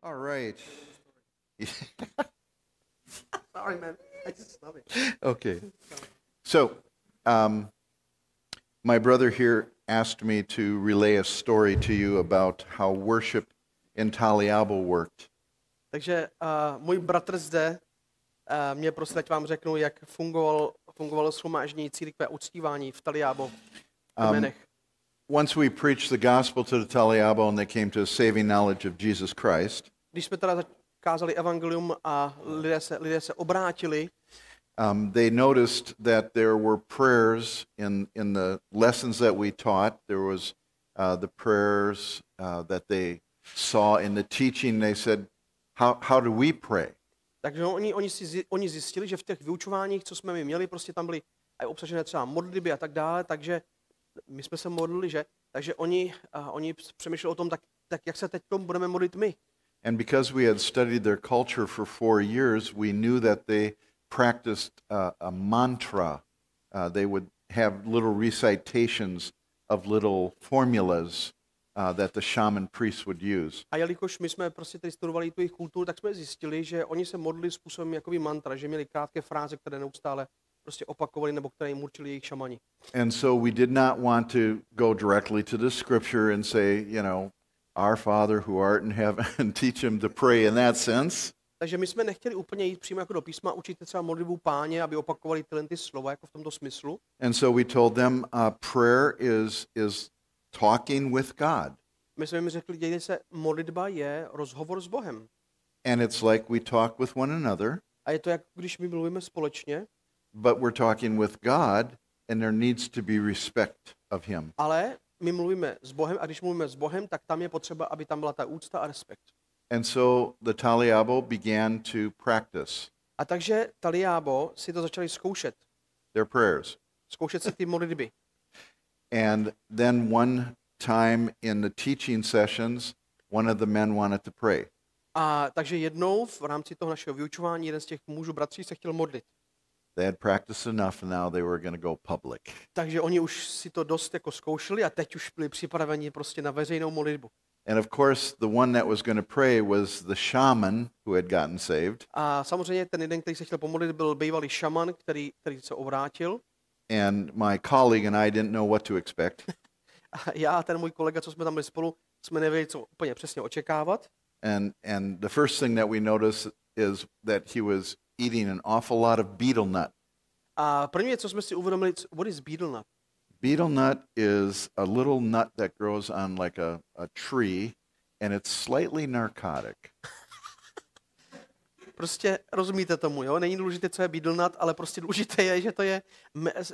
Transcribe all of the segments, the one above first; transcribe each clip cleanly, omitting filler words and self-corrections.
All right. Sorry, man. I just love it. Okay. So, my brother here asked me to relay a story to you about how worship in Taliabo worked. Takže můj bratr zde mě prosil, ať vám řeknu, jak fungovalo shromáždění církve a uctívání v Taliabo v kmenech. Once we preached the gospel to the Taliabo and they came to a saving knowledge of Jesus Christ, Když jsme teda kázali evangelium a lidé se obrátili, they noticed that there were prayers in the lessons that we taught. There was the prayers that they saw in the teaching. They said, how do we pray? takže oni zjistili, že v těch vyučováních, co jsme my měli, prostě tam byly aj obsažené třeba modlitby a tak dále, takže my jsme se modlili, že? Takže oni přemýšleli o tom, tak jak se teď budeme modlit my. And because we had studied their culture for 4 years, we knew that they practiced a mantra. They would have little recitations of little formulas that the shaman priests would use. A jelikož my jsme prostě tady studovali tu jejich kulturu, tak jsme zjistili, že oni se modlili způsobem jakoby mantra, že měli krátké fráze, které neustále prostě opakovali nebo které jim určili jejich šamani. And so we did not want to go directly to the scripture and say, Our Father who art in heaven, and teach them to pray in that sense. Takže my jsme nechtěli úplně jít přímo jako do písma, učit třeba modlitbu Páně, aby opakovali ty slova jako v tomto smyslu. And so we told them prayer is talking with God. My jsme jim řekli, dějte se, modlitba je rozhovor s Bohem. And it's like we talk with one another, A je to, jak když my mluvíme společně, but we're talking with God, and there needs to be respect of Him. ale my mluvíme s Bohem a když mluvíme s Bohem, tak tam je potřeba, aby tam byla ta úcta a respekt. And so the Taliabo began to practice A takže Taliabo si to začali zkoušet. their prayers. Zkoušet si ty modlitby. And then one time in the teaching sessions, one of the men wanted to pray. A takže jednou v rámci toho našeho vyučování jeden z těch mužů bratří se chtěl modlit. They had practiced enough and now they were going to go public. Takže oni už si to dost jako zkoušeli a teď už byli připraveni prostě na veřejnou modlitbu. And of course, the one that was going to pray was the shaman who had gotten saved. A samozřejmě ten jeden, který se chtěl pomodlit, byl bývalý šaman, který se obrátil. And my colleague and I didn't know what to expect. A já a ten můj kolega, co jsme tam byli spolu, jsme nevěděli, co úplně přesně očekávat. And the first thing that we noticed is that he was eating an awful lot of betel nut. A první věc, co jsme si uvědomili, what is betel nut? Betel nut is a little nut that grows on like a tree, and it's slightly narcotic. Prostě rozumíte tomu, jo? Není důležité, co je betel nut, ale prostě důležité je, že to je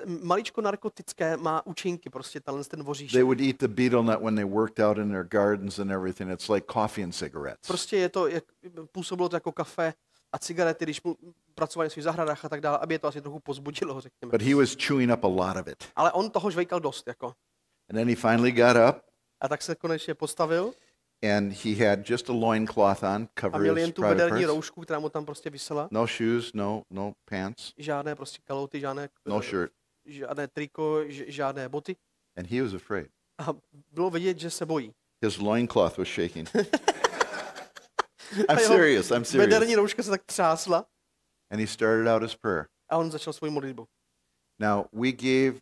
maličko narkotické, má účinky, prostě ten voříšek. They would eat the betel nut when they worked out in their gardens and everything. It's like coffee and cigarettes. Prostě je to, působilo to jako kafe a cigarety, když pracovali v svých zahradách a tak dále, aby je to asi trochu pozbudilo, řekněme. But he was chewing up a lot of it. Ale on toho žvejkal dost, jako. And then he finally got up, A tak se konečně postavil and he had just a loincloth on, a cover měl his jen tu private vederní parts. roušku, která mu tam prostě visela. No shoes, no pants, Žádné prostě kalhoty, no shirt. žádné triko, žádné boty. And he was afraid. A bylo vidět, že se bojí. His loincloth was shaking. A I'm jeho serious. Vederní rouška se tak třásla And he started out his prayer. a on začal svou modlitbu. Now,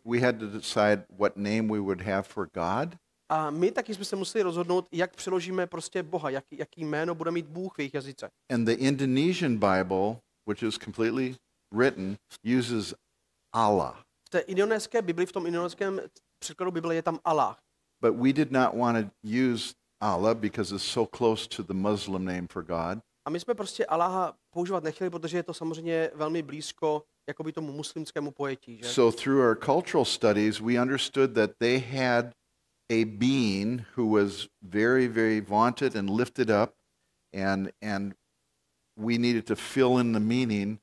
we had to decide what name we would have for God. A my taky jsme se museli rozhodnout, jak přeložíme prostě Boha, jaký jméno bude mít Bůh v jejich jazyce. And the Indonesian Bible, which is completely written, uses Allah. V té indonéské Bibli, v tom indonéském překladu Bible je tam Allah. But we did not want to use Allah because it's so close to the Muslim name for God. A my jsme prostě Allaha používat nechtěli, protože je to samozřejmě velmi blízko jakoby tomu muslimskému pojetí. Že? So through our cultural studies, we understood that they had a being who was very, very vaunted and lifted up, and we needed to fill in the meaning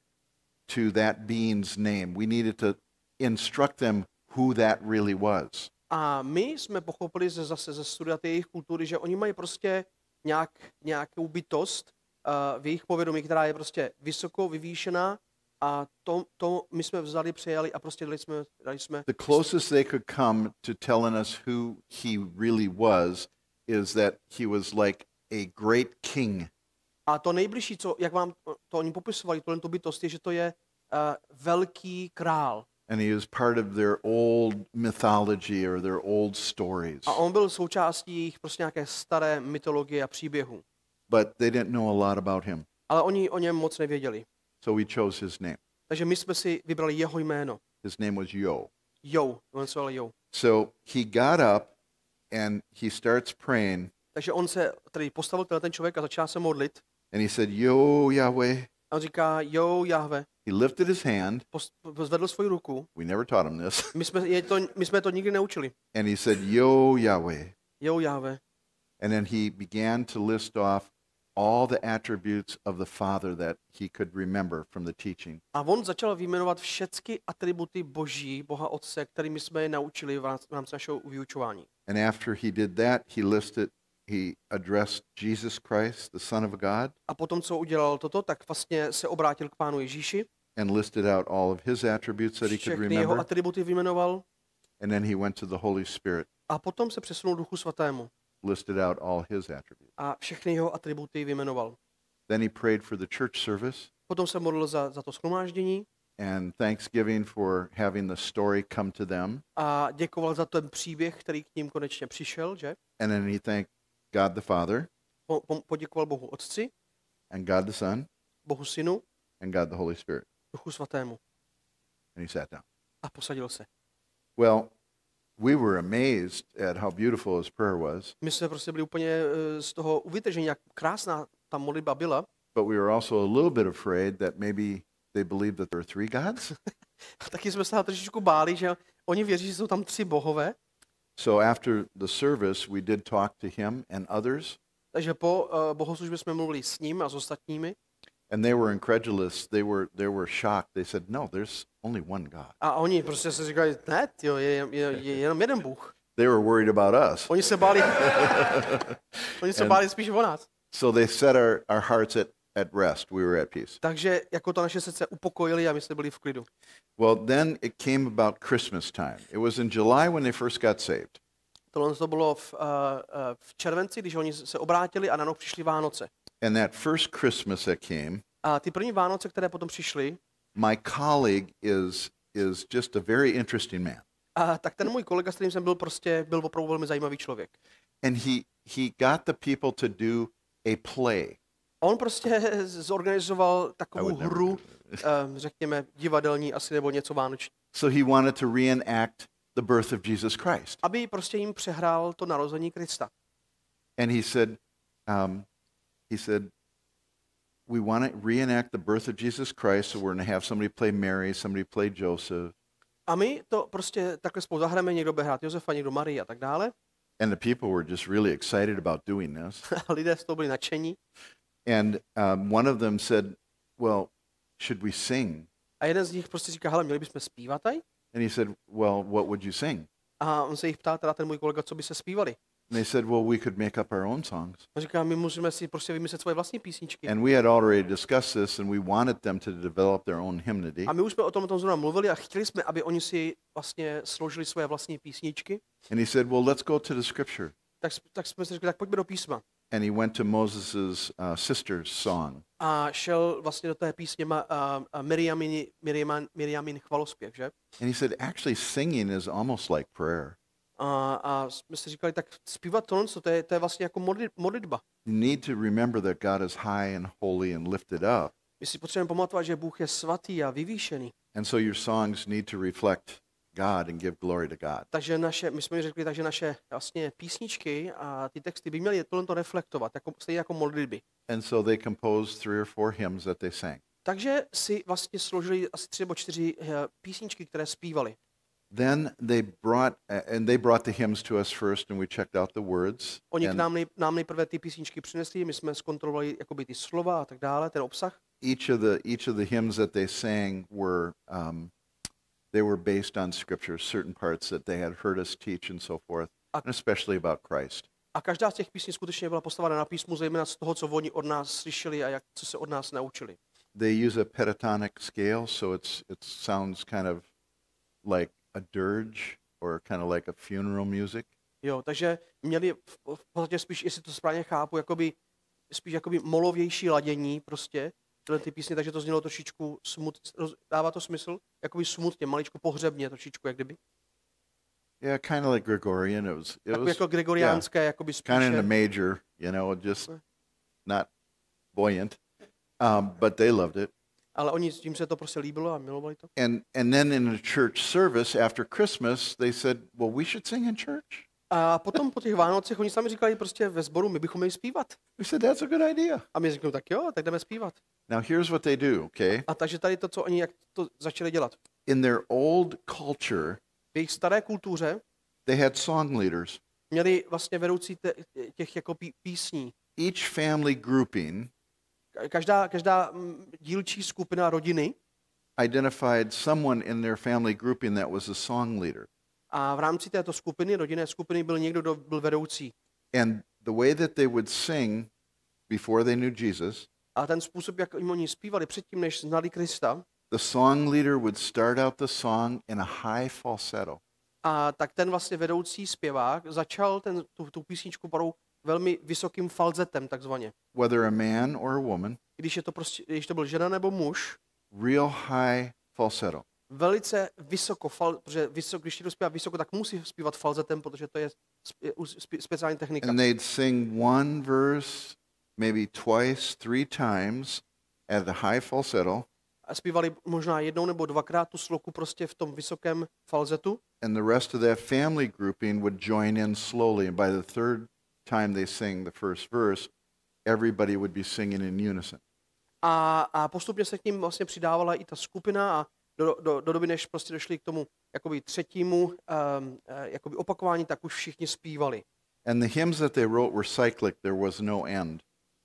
to that being's name. We needed to instruct them who that really was. A my jsme pochopili zase ze studia té jejich kultury, že oni mají prostě nějakou bytost v jejich povědomí, která je prostě vysoko vyvýšená a to my jsme vzali, přejali a prostě dali jsme. The closest they could come to telling us who he really was is that he was like a great king A to nejbližší, co, jak vám to oni popisovali, tu bytost, je, že to je velký král. And he was part of their old mythology or their old stories. A on byl součástí jejich prostě nějaké staré mytologie a příběhů. But they didn't know a lot about him. Ale oni o něm moc nevěděli. So we chose his name. Takže my jsme si vybrali jeho jméno. His name was Jo. Jo, on se jmenoval Jo. So he got up and he starts praying Takže on se tady postavil ten člověk a začal se modlit. and he said, Yo, Yahweh. A on říká, Jo, Jahve. He lifted his hand. Zvedl svoji ruku. We never taught him this. My jsme to nikdy neučili. And he said, Yo, Yahweh. Jo, Jahve. And then he began to list off all the attributes of the Father that he could remember from the teaching. A on začal vyjmenovat všechny atributy Boží, Boha Otce, kterými jsme je naučili v rámci našeho vyučování. And after he did that, he addressed Jesus Christ, the Son of God, A potom, co udělal toto, tak vlastně se obrátil k Pánu Ježíši. and listed out all of his attributes that he could Všechny jeho remember. atributy vyjmenoval. And then he went to the Holy Spirit, A potom se přesunul Duchu Svatému. listed out all his attributes. A všechny jeho atributy vyjmenoval. Then he prayed for the church service Potom se modlil za to shromáždění and thanksgiving for having the story come to them. a děkoval za ten příběh, který k ním konečně přišel, že? And then he thanked God the Father Poděkoval Bohu Otci, and God the Son Bohu Synu, and God the Holy Spirit. Duchu Svatému. And he sat down. A posadil se. Well, we were amazed at how beautiful his prayer was, My jsme prostě byli úplně z toho vytržení, jak krásná ta modlitba byla. but we were also a little bit afraid that maybe they believed that there are three gods. A taky jsme se trošičku báli, že oni věří, že jsou tam tři bohové. So after the service, we did talk to him and others, Takže po bohoslužbě jsme mluvili s ním a s ostatními. and they were incredulous. They were shocked. They said, "No, there's only one God." A oni prostě si říkali, ne, jo, je jenom jeden Bůh. They were worried about us. Oni se báli, spíš o nás. So they set our hearts at rest. We were at peace. Takže jako to naše srdce upokojili a my jsme byli v klidu. Well, then it came about Christmas time. It was in July when they first got saved. Tohle to bylo v červenci, když oni se obrátili a na rok přišli Vánoce. And that first Christmas that came, A ty první Vánoce, které potom přišly, my colleague is just a very interesting man. tak ten můj kolega, s kterým jsem byl opravdu velmi zajímavý člověk. And he got the people to do a play. On prostě zorganizoval takovou I would never hru, řekněme, divadelní asi nebo něco vánoční. So he wanted to reenact the birth of Jesus Christ. Aby prostě jim přehrál to narození Krista. And he said, we want to reenact the birth of Jesus Christ, so we're going to have somebody play Mary, somebody play Joseph. A my to prostě takhle spolu zahrajeme, někdo bude hrát Josefa, někdo Marii a tak dále. And the people were just really excited about doing this. A lidé z toho byli nadšení. And one of them said, well, should we sing? A jeden z nich prostě říká, hele, měli bychom zpívat tady? And he said, well, what would you sing? A on se jich ptá, teda ten můj kolega, co by se zpívali. And they said, well, we could make up our own songs. A říká, my můžeme si prostě vymyslet svoje vlastní písničky. And we had already discussed this, and we wanted them to develop their own hymnody. A my už jsme o tom zrovna mluvili a chtěli jsme, aby oni si vlastně složili svoje vlastní písničky. And he said, well, let's go to the scripture. Tak jsme si řekli, tak pojďme do písma. And he went to Moses' sister's song. A šel vlastně do té písně Miriamin chvalospěv, že? And he said, actually, singing is almost like prayer. A jsme si říkali, tak zpívat tohle, to je vlastně jako modlitba. You need to remember that God is high and holy and lifted up. My si potřebujeme pamatovat, že Bůh je svatý a vyvýšený. And so your songs need to reflect God and give glory to God. Takže my jsme řekli, takže naše vlastně písničky a ty texty by měly tohle reflektovat, stejně jako modlitby. And so they composed 3 or 4 hymns that they sang. Takže si vlastně složili asi 3 nebo 4 písničky, které zpívali. Then they brought the hymns to us first, and we checked out the words. Oni And nám nejprve ty písničky přinesli, my jsme zkontrolovali jakoby ty slova a tak dále, ten obsah. each of the hymns that they sang were they were based on scripture, certain parts that they had heard us teach and so forth, and especially about Christ. A každá z těch písní skutečně byla postavena na písmu, zejména z toho, co oni od nás slyšeli a co se od nás naučili. They use a pentatonic scale, so it sounds kind of like a dirge or kind of like a funeral music. Jo, takže měli v podstatě spíš, jestli to správně chápu, jakoby spíš jakoby molovější ladění prostě, tyhle ty písně, takže to znělo trošičku dává to smysl? Jakoby smutně, maličko pohřebně, trošičku, jak kdyby. Yeah, kind of like Gregorian. It Takový was jako gregoriánské, jakoby kind of in the spíše. major, just not buoyant. But they loved it. Ale oni, tím se to prostě líbilo a milovali to. And then in a church service after Christmas, they said, well, we should sing in church. A potom po těch Vánocích oni sami říkali prostě ve sboru, my bychom měli zpívat. We said, that's a good idea. A my řeknou, tak jo, tak jdeme zpívat. Now here's what they do, okay? A takže tady to, co oni jak to začali dělat. In their old culture, V jejich staré kultuře they had song leaders. měli vlastně vedoucí těch jako písní. Each family grouping Každá dílčí skupina rodiny identified someone in their family grouping that was a song leader. a v rámci této skupiny, rodinné skupiny, byl někdo, kdo byl vedoucí. And the way that they would sing before they knew Jesus, A ten způsob, jak oni zpívali předtím, než znali Krista, the song leader would start out the song in a high falsetto. a tak ten vlastně vedoucí zpěvák začal tu písničku parou velmi vysokým falzetem, takzvaně. Whether a man or a woman, Když to byl žena nebo muž, real high falsetto. velice vysoko, protože když někdo zpívá vysoko, tak musí zpívat falzetem, protože to je speciální technika. And they'd sing one verse, maybe twice, 3 times at the high falsetto, A zpívali možná jednou nebo dvakrát tu sloku prostě v tom vysokém falzetu. and the rest of that family grouping would join in slowly. And by the third time they sing the first verse, everybody would be singing in unison. A postupně se k ním vlastně přidávala i ta skupina a do doby, než prostě došli k tomu jakoby třetímu jakoby opakování, tak už všichni zpívali. And the hymns that they wrote were cyclic. There was no end.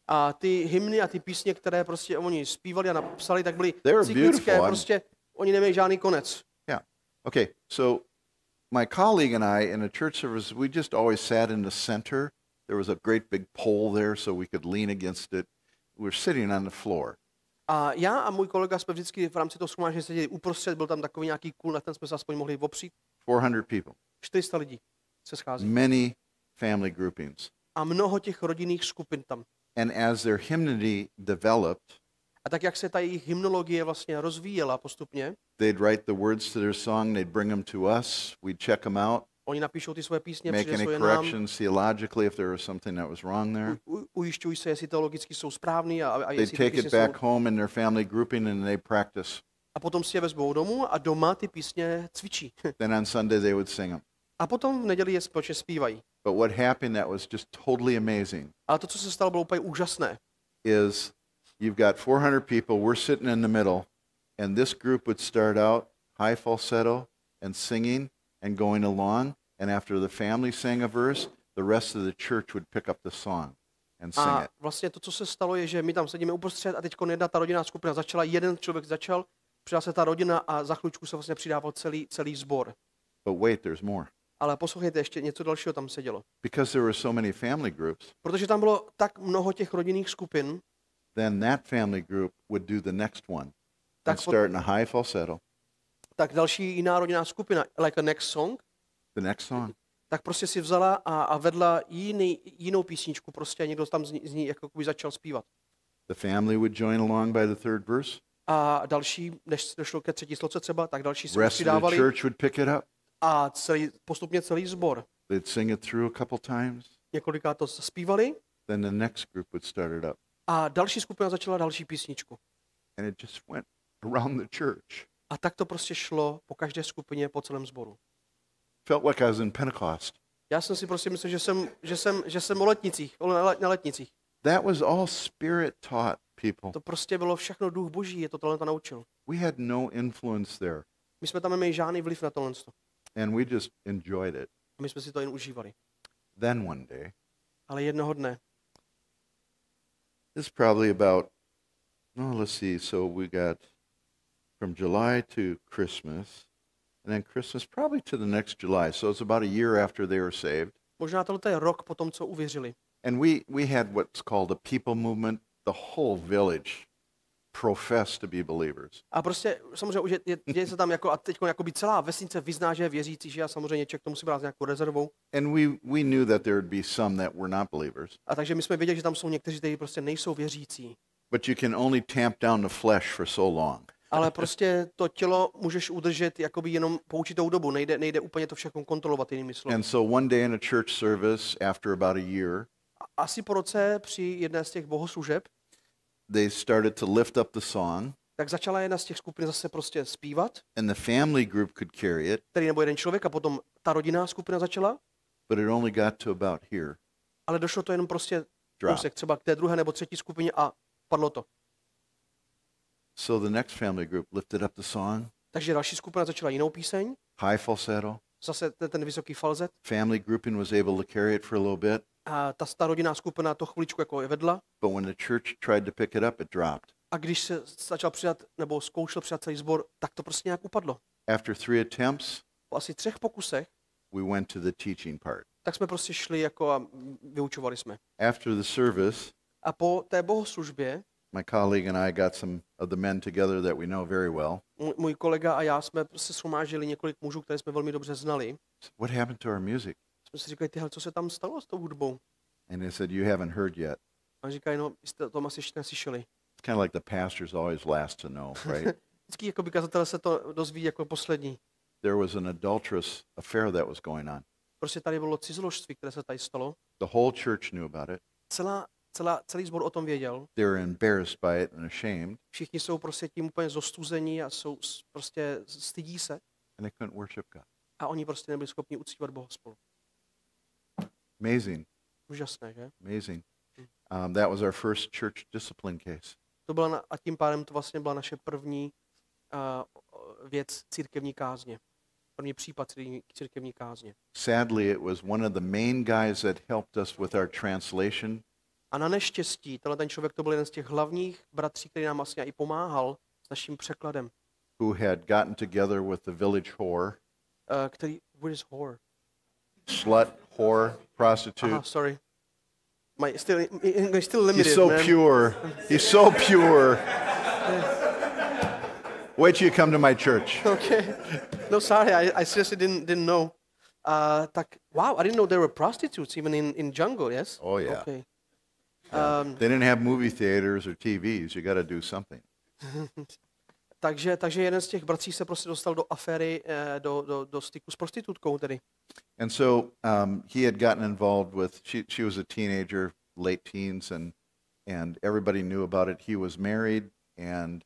A ty hymny a ty písně, které prostě oni zpívali a napsali, tak byly They were cyklické, beautiful. prostě oni neměli žádný konec. Yeah. Okay, so my colleague and I in a church service, we just always sat in the center. There was a great big pole there so we could lean against it. We were sitting on the floor. A já a můj kolega jsme vždycky v rámci toho shromáždění seděli uprostřed, byl tam takový nějaký kůl, na ten jsme se aspoň mohli opřít. 400 people. 400 lidí se schází. Many family groupings. A mnoho těch rodinných skupin tam. And as their hymnody developed, A tak, jak se ta jejich hymnologie vlastně rozvíjela postupně, they'd write the words to their song, they'd bring them to us, we'd check them out, oni napíšou ty svoje písně, make any přinesou je nám, corrections theologically if there was something that was wrong there. ujišťují se, jestli teologicky jsou správný a They'd jestli ty take it písně jsou. back home in their family grouping and they practice. A potom si je vezmou domů a doma ty písně cvičí. Then on Sunday they would sing them. A potom v neděli je společně zpívají. But what happened that was just totally amazing Ale to, co se stalo, bylo úplně úžasné. is you've got 400 people, we're sitting in the middle, and this group would start out high falsetto and singing and going along, and after the family sang a verse, the rest of the church would pick up the song and sing A it. vlastně to, co se stalo, je, že my tam sedíme uprostřed a teď jedna ta rodinná skupina začala, jeden člověk začal, přidala se ta rodina a za chvíličku se vlastně přidával celý sbor. But wait, there's more. Ale poslouchejte, ještě něco dalšího tam se dělo. Because there were so many family groups, Protože tam bylo tak mnoho těch rodinných skupin, then that family group would do the next one and tak, start in a high falsetto, tak další jiná rodinná skupina, like a next song, the next song. tak prostě si vzala a vedla jinou písničku, prostě někdo tam z ní jako by začal zpívat. The family would join along by the third verse. A další, než došlo ke třetí sloce třeba, tak další se Rest of the přidávali church would pick it up. a postupně celý sbor. They'd sing it through a couple times. Několikrát to zpívali Then the next group would start it up. a další skupina začala další písničku. And it just went around the church. A tak to prostě šlo po každé skupině, po celém sboru. Felt like I was in Pentecost. Já jsem si prostě myslel, že jsem na letnicích. That was all spirit taught people. To prostě bylo všechno duch boží, je to tohle naučil. We had no influence there. My jsme tam neměli žádný vliv na tohle. And we just enjoyed it. A my jsme si to jen užívali. Then one day, Ale jednoho dne, it's probably about, let's see, so we got from July to Christmas, and then Christmas probably to the next July. So it's about a year after they were saved. možná tohle je rok po tom, co uvěřili. And we had what's called a people movement. The whole village profess to be believers. A prostě samozřejmě už děje se tam jako, a teď jako by celá vesnice vyzná, že je věřící, že já samozřejmě člověk to musí brát s nějakou rezervou. And we knew that there would be some that were not believers. A takže my jsme věděli, že tam jsou někteří, kteří prostě nejsou věřící. But you can only tamp down the flesh for so long. Ale prostě to tělo můžeš udržet jakoby jenom po určitou dobu. Nejde úplně to všechno kontrolovat, jinými slovy. And so one day in a church service, after about a year, Asi po roce při jedné z těch bohoslužeb, they started to lift up the song, tak začala jedna z těch skupin zase prostě zpívat, and the family group could carry it, který nebo jeden člověk, a potom ta rodinná skupina začala, but it only got to about here. ale došlo to jenom prostě Drop. kousek, třeba k té druhé nebo třetí skupině a padlo to. So the next family group lifted up the song, Takže další skupina začala jinou píseň, high falsetto. zase ten vysoký falzet. Family grouping was able to carry it for a little bit, A ta rodinná skupina to chviličku jako je vedla. but when the church tried to pick it up, it dropped. A když se začal přidat, nebo zkoušel přidat celý sbor, tak to prostě nějak upadlo. After 3 attempts, Po asi 3 pokusech, we went to the teaching part. tak jsme prostě šli jako a vyučovali jsme. After the service, A po té bohoslužbě my colleague and I got some of the men together that we know very well. můj kolega a já jsme se shromáždili několik mužů, které jsme velmi dobře znali. What happened to our music? Jsme si říkali, tyhle, co se tam stalo s tou hudbou? And they said, you haven't heard yet. A říkají, no, jste o tom asi ještě neslyšeli. It's kind of like the pastor's always last to know, right? Vždycky jako by kazatel se to dozví jako poslední. There was an adulterous affair that was going on. Prostě tady bylo cizoložství, které se tady stalo. The whole church knew about it. Celý sbor o tom věděl. They were embarrassed by it and ashamed, Všichni jsou prostě tím úplně zostuzení a jsou prostě stydí se. and they couldn't worship God. A oni prostě nebyli schopni uctívat Boha spolu. Amazing, Úžasné, že? amazing. That was our first church discipline case. To byla a tím pádem to vlastně byla naše první věc církevní kázně. První případ církevní kázně. Sadly, it was one of the main guys that helped us with our translation. A na neštěstí, ten člověk to byl jeden z těch hlavních bratří, který nám vlastně i pomáhal s naším překladem. Who had gotten together with the village whore, What is whore? slut, whore, prostitute. Aha, sorry. My English still limited, He's so man. pure. He's so pure. Wait till you come to my church. Okay. No, sorry, I seriously didn't know. Tak, wow, I didn't know there were prostitutes even in jungle, yes? Oh, yeah. Okay. They didn't have movie theaters or TVs. You got to do something. Takže jeden z těch bratří se prostě dostal do aféry, do styku s prostitutkou tedy. And so he had gotten involved with, she was a teenager, late teens, and everybody knew about it. He was married, and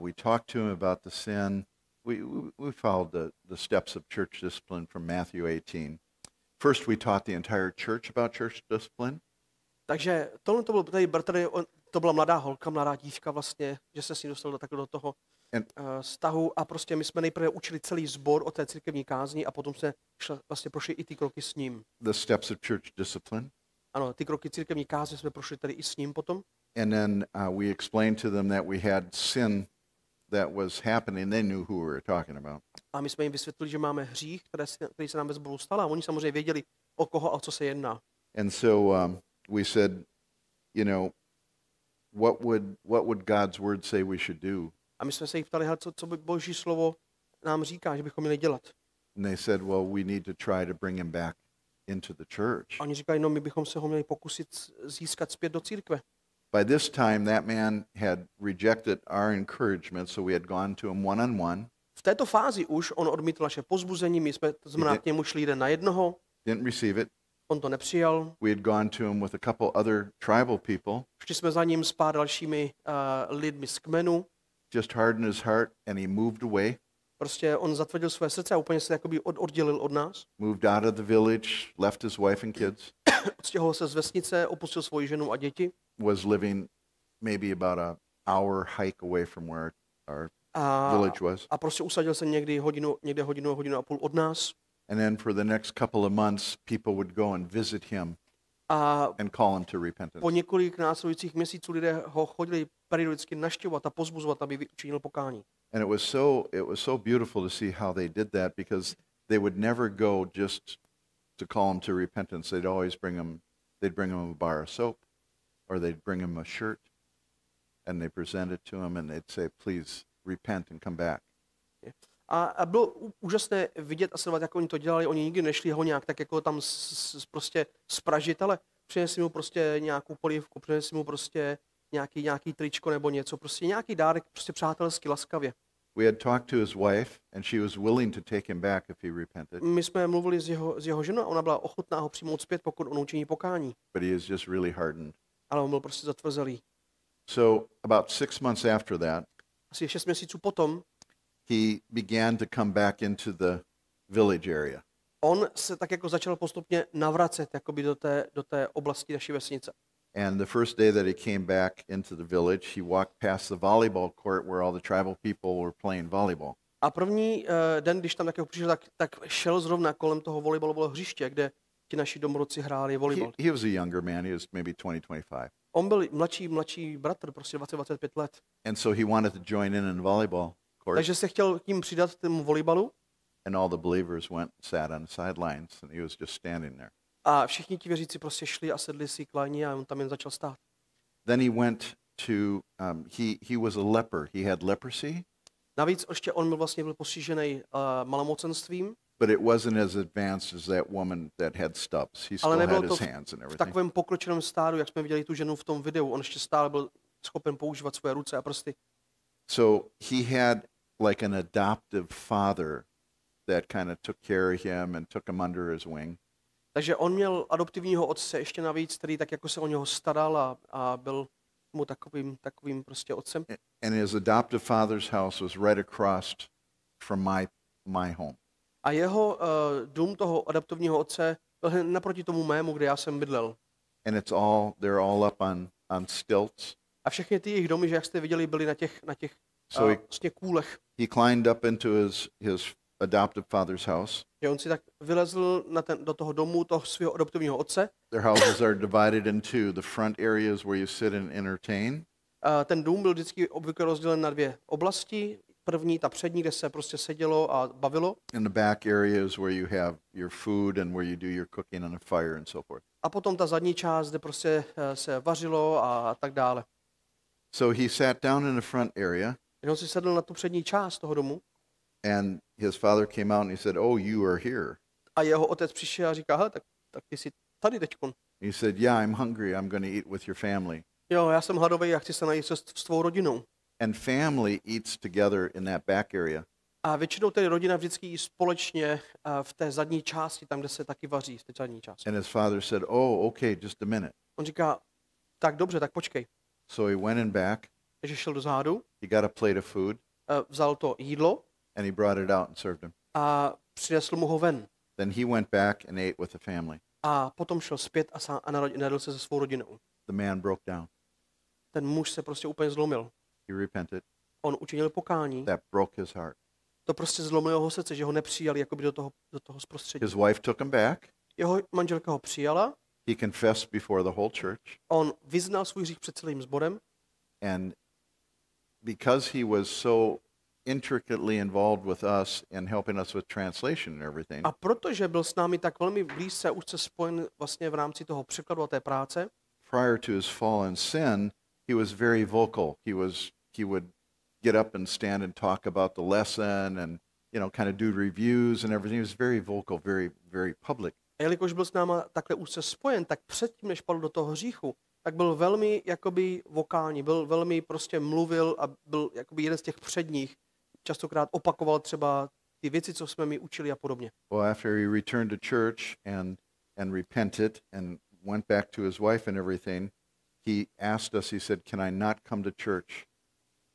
we talked to him about the sin. We followed the steps of church discipline from Matthew 18. First, we taught the entire church about church discipline. Takže tohle to byl tady bratr, to byla mladá holka, mladá dívka vlastně, že se s ní dostal do toho vztahu a prostě my jsme nejprve učili celý sbor o té církevní kázni a potom se vlastně prošli i ty kroky s ním. The steps of church discipline. Ano, ty kroky církevní kázně jsme prošli tady i s ním potom. And then we explained to them that we had sin that was happening. They knew who we were talking about. A my jsme jim vysvětlili, že máme hřích, který se nám ve sboru stal a oni samozřejmě věděli, o koho a o co se jedná. And so we said, you know, what would God's word say we should do? A my jsme se jich ptali, co by Boží slovo nám říká, že bychom měli dělat. And they said, well, we need to try to bring him back into the church. A oni říkali, no my bychom se ho měli pokusit získat zpět do církve. By this time, that man had rejected our encouragement, so we had gone to him one-on-one. V této fázi už on odmítl naše pozbuzení, my jsme znamená k němu šli jeden na jednoho, Didn't receive it. on to nepřijal. We had gone to him with a couple other tribal people, Šli jsme za ním s pár dalšími lidmi z kmenu. just hardened his heart, and he moved away, Prostě on zatvrdil své srdce a úplně se jakoby oddělil od nás. moved out of the village, left his wife and kids, Odstěhoval se z vesnice, opustil svoji ženu a děti. was living maybe about an hour hike away from where our village was. A prostě usadil se někde hodinu a půl od nás. And then for the next couple of months, people would go and visit him A and call him to repentance. po několik následujících měsíců lidé ho chodili periodicky navštěvovat a pozbuzovat, aby učinil pokání. And it was so beautiful to see how they did that, because they would never go just to call him to repentance. They'd bring him a bar of soap, or they'd bring him a shirt. and they present it to him, and they'd say, please repent and come back. A bylo úžasné vidět a sledovat, jak oni to dělali. Oni nikdy nešli ho nějak tak jako tam prostě spražit, ale přinesli mu prostě nějakou polívku, přinesli mu prostě nějaký tričko nebo něco, prostě nějaký dárek, prostě přátelsky, laskavě. We had talked to his wife, and she was willing to take him back if he repented, My jsme mluvili s jeho ženou a ona byla ochotná ho přijmout zpět, pokud on učiní pokání. but he is just really hardened. Ale on byl prostě zatvrzelý. So about 6 months after that, Asi 6 měsíců potom he began to come back into the village area. on se tak jako začal postupně navracet jakoby do té oblasti naší vesnice. And the first day that he came back into the village, he walked past the volleyball court where all the tribal people were playing volleyball. A první den, když tam tak jako přišel, tak šel zrovna kolem toho volejbalového hřiště, kde ti naši domorodci hráli volejbal. He was a younger man. He was maybe 20, 25. On byl mladší bratr, prostě 20-25 let. And so he wanted to join in volleyball court. Takže se chtěl tím přidat tomu volejbalu And all the believers went and sat on the sidelines, and he was just standing there. a všichni ti věřící prostě šli a sedli si k lajně a on tam jen začal stát. Then he went to, he was a leper. He had leprosy, Navíc ještě on byl postižený malomocenstvím, but it wasn't as advanced as that woman that had stubs. He ale still nebylo had to his hands and v everything. takovém pokročilém stádu, jak jsme viděli tu ženu v tom videu. On ještě stále byl schopen používat svoje ruce a prsty. So he had like an adoptive father that kind of took care of him and took him under his wing. Takže on měl adoptivního otce ještě navíc, který tak jako se o něho staral a byl mu takovým prostě otcem. And his adoptive father's house was right across from my home. A jeho dům toho adoptivního otce byl hned naproti tomu mému, kde já jsem bydlel. And they're all up on stilts. A všechny ty jejich domy, že jak jste viděli, byly na těch vlastně kůlech. He climbed up into his adoptive father's house. Že on si tak vylezl do toho domu toho svého adoptivního otce. Their houses are divided into the front areas where you sit and entertain, Ten dům byl vždycky obvykle rozdělen na dvě oblasti. První, ta přední, kde se prostě sedělo a bavilo. and the back areas where you have your food and where you do your cooking on a fire and so forth. A potom ta zadní část, kde prostě se vařilo a tak dále. So he sat down in the front area, Když on si sedl na tu přední část toho domu and his father came out and he said, "Oh, you are here." a jeho otec přišel a říká, hele, tak ty jsi tady teďkon. He said, "Yeah, I'm hungry. I'm going to eat with your family." Jo, já jsem hladový a chci se najít s tvou rodinou. And family eats together in that back area. A většinou tedy rodina vždycky jí společně v té zadní části, tam, kde se taky vaří, v té zadní části. And his father said, "Oh, okay, just a minute." On říká, tak dobře, tak počkej. So he went in back. Takže šel do zádu, He got a plate of food vzal to jídlo and he brought it out and served him. a přinesl mu ho ven. Then he went back and ate with the family. A potom šel zpět a najedl se se svou rodinou. The man broke down. Ten muž se prostě úplně zlomil. He repented. On učinil pokání. That broke his heart. To prostě zlomilo jeho srdce, že ho nepřijali jakoby do toho zprostředí. His wife took him back. Jeho manželka ho přijala, He confessed before the whole church. on vyznal svůj hřích před celým sborem And because he was so intricately involved with us and helping us with translation and everything, a protože byl s námi tak velmi blízce a úzce spojen vlastně v rámci toho překladu a té práce, prior to his fallen sin, he was very vocal. He would get up and stand and talk about the lesson and kind of do reviews and everything. He was very vocal, very, very public. a jelikož byl s náma takhle úzce spojen, tak předtím, než padl do toho hříchu, tak byl velmi jakoby vokální, byl velmi prostě mluvil a byl jakoby jeden z těch předních. Častokrát opakoval třeba ty věci, co jsme mi učili a podobně. Well, after he returned to church and repented and went back to his wife and everything, he asked us, he said, "Can I not come to church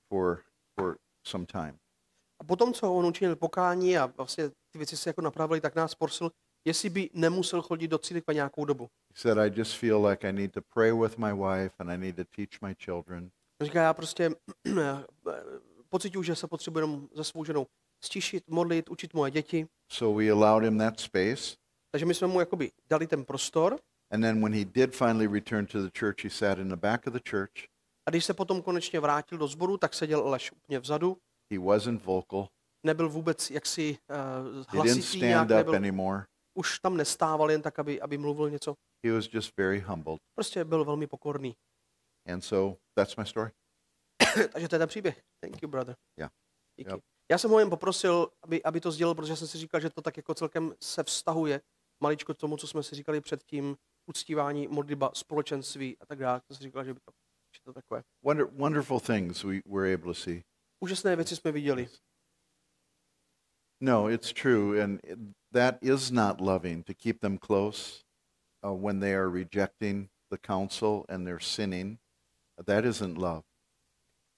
for some time?" A potom, co on učinil pokání a vlastně ty věci se jako napravily, tak nás prosil, jestli by nemusel chodit do církve nějakou dobu. He said, "I just feel like I need to pray with my wife and I need to teach my children." On říká, já prostě pocituju, že se potřebuji jenom se svou ženou stišit, modlit, učit moje děti. So we allowed him that space. Takže my jsme mu jakoby dali ten prostor. And then when he did finally return to the church, he sat in the back of the church. A když se potom konečně vrátil do sboru, tak seděl Aleš úplně vzadu. He wasn't vocal. Nebyl vůbec jaksi He didn't hlasitý, nějak stand up nebyl, anymore. už tam nestával jen tak, aby mluvil něco. He was just very humbled. Prostě byl velmi pokorný. And so that's my story. Takže to je ten příběh. Thank you, brother. Yeah. Díky. Yep. Já jsem ho jen poprosil, aby to sdělil, protože jsem si říkal, že to tak jako celkem se vztahuje maličko k tomu, co jsme si říkali předtím, uctívání, modlitba, společenství a tak dále. To jsem říkal, že to takové. Wonderful things we were able to see. Úžasné věci jsme viděli. No, it's true, and that is not loving to keep them close when they are rejecting the counsel and they're sinning. That isn't love.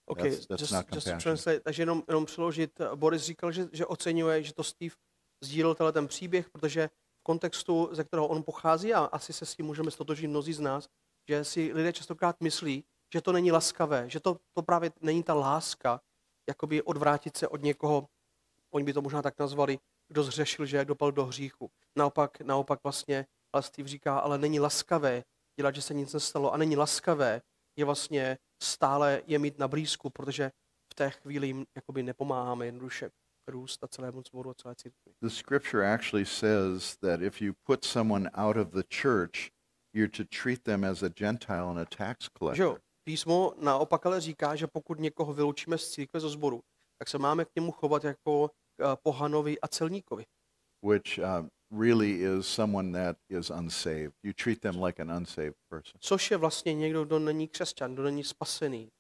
Okay, That's not just to compassion. translate, takže jenom přeložit. Boris říkal, že oceňuje, že to Steve sdílel ten příběh, protože v kontextu, ze kterého on pochází, a asi se s tím můžeme stotožnit mnozí z nás, že si lidé častokrát myslí, že to není laskavé, že to právě není ta láska, jakoby odvrátit se od někoho, oni by to možná tak nazvali, kdo zhřešil, že dopal do hříchu. Naopak vlastně, ale Steve říká, ale není laskavé dělat, že se nic nestalo, a není laskavé je vlastně stále je mít na blízku, protože v té chvíli jim jakoby nepomáháme jednoduše růst a celému sboru a celé církvi. The scripture actually says that if you put someone out of the church, you're to treat them as a Gentile and a tax Že collector. jo, písmo naopak ale říká, že pokud někoho vyloučíme z církve, zo sboru, tak se máme k němu chovat jako pohanovi a celníkovi. Which really is someone that is unsaved. You treat them like an unsaved person. Což je vlastně někdo, kdo není křesťan, kdo není spasený.